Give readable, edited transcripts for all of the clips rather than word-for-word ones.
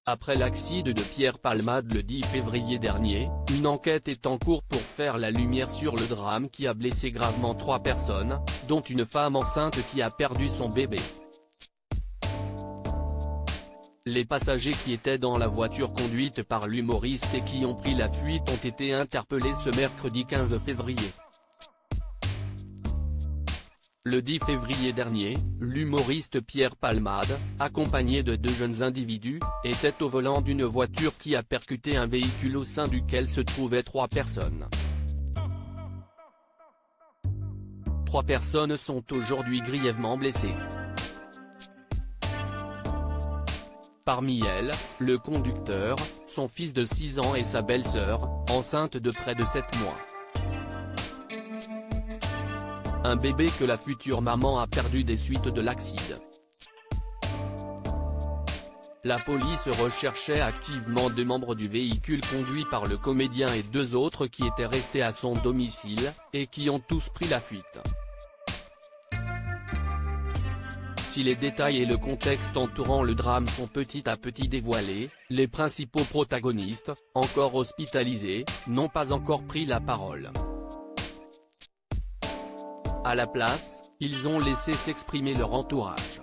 Après l'accident de Pierre Palmade le 10 février dernier, une enquête est en cours pour faire la lumière sur le drame qui a blessé gravement 3 personnes, dont une femme enceinte qui a perdu son bébé. Les passagers qui étaient dans la voiture conduite par l'humoriste et qui ont pris la fuite ont été interpellés ce mercredi 15 février. Le 10 février dernier, l'humoriste Pierre Palmade, accompagné de 2 jeunes individus, était au volant d'une voiture qui a percuté un véhicule au sein duquel se trouvaient 3 personnes. 3 personnes sont aujourd'hui grièvement blessées. Parmi elles, le conducteur, son fils de 6 ans et sa belle-sœur, enceinte de près de 7 mois. Un bébé que la future maman a perdu des suites de l'accident. La police recherchait activement 2 membres du véhicule conduit par le comédien et 2 autres qui étaient restés à son domicile, et qui ont tous pris la fuite. Si les détails et le contexte entourant le drame sont petit à petit dévoilés, les principaux protagonistes, encore hospitalisés, n'ont pas encore pris la parole. À la place, ils ont laissé s'exprimer leur entourage.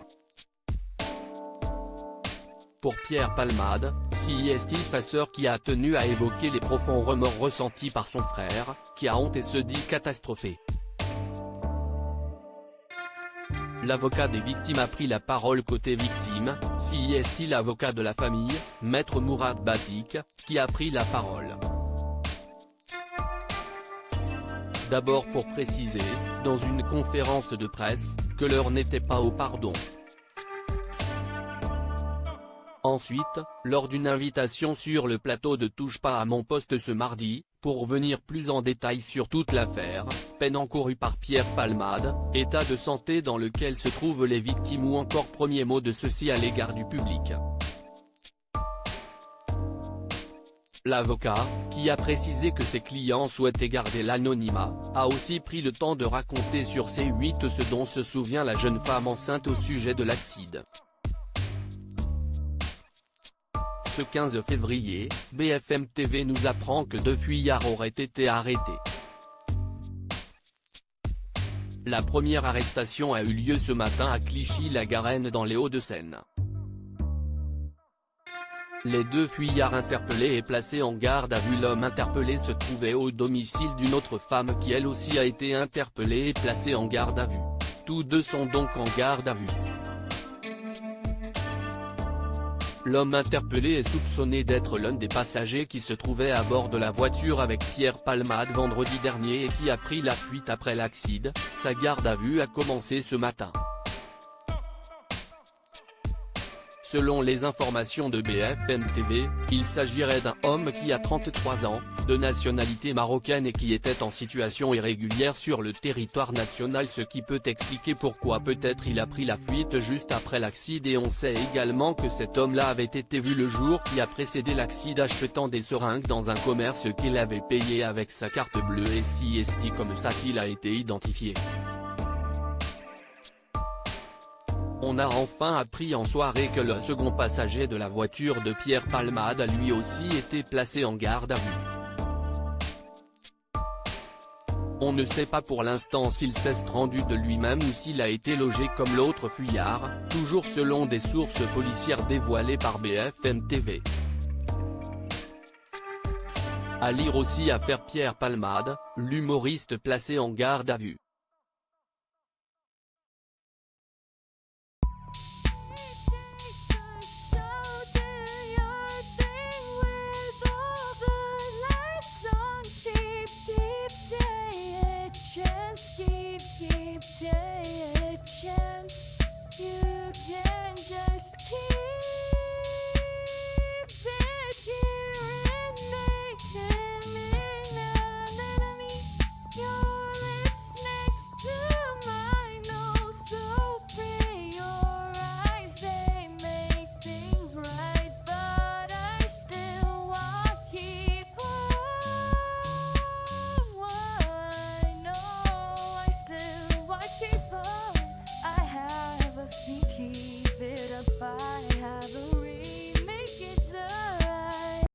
Pour Pierre Palmade, c'est sa sœur qui a tenu à évoquer les profonds remords ressentis par son frère, qui a honte et se dit catastrophé. L'avocat des victimes a pris la parole côté victime, l'avocat de la famille, Maître Mourad Batik, qui a pris la parole. D'abord pour préciser, dans une conférence de presse, que l'heure n'était pas au pardon. Ensuite, lors d'une invitation sur le plateau de Touche pas à mon poste ce mardi, pour revenir plus en détail sur toute l'affaire, peine encourue par Pierre Palmade, état de santé dans lequel se trouvent les victimes ou encore premier mot de ceux-ci à l'égard du public. L'avocat, qui a précisé que ses clients souhaitaient garder l'anonymat, a aussi pris le temps de raconter sur C8 ce dont se souvient la jeune femme enceinte au sujet de l'accident. Ce 15 février, BFM TV nous apprend que 2 fuyards auraient été arrêtés. La première arrestation a eu lieu ce matin à Clichy-la-Garenne dans les Hauts-de-Seine. Les 2 fuyards interpellés et placés en garde à vue. L'homme interpellé se trouvait au domicile d'une autre femme qui elle aussi a été interpellée et placée en garde à vue. Tous 2 sont donc en garde à vue. L'homme interpellé est soupçonné d'être l'un des passagers qui se trouvait à bord de la voiture avec Pierre Palmade vendredi dernier et qui a pris la fuite après l'accident. Sa garde à vue a commencé ce matin. Selon les informations de BFM TV, il s'agirait d'un homme qui a 33 ans, de nationalité marocaine et qui était en situation irrégulière sur le territoire national, ce qui peut expliquer pourquoi peut-être il a pris la fuite juste après l'accident. Et on sait également que cet homme-là avait été vu le jour qui a précédé l'accident achetant des seringues dans un commerce qu'il avait payé avec sa carte bleue, et c'est comme ça qu'il a été identifié. On a enfin appris en soirée que le second passager de la voiture de Pierre Palmade a lui aussi été placé en garde à vue. On ne sait pas pour l'instant s'il s'est rendu de lui-même ou s'il a été logé comme l'autre fuyard, toujours selon des sources policières dévoilées par BFM TV. À lire aussi affaire Pierre Palmade, l'humoriste placé en garde à vue.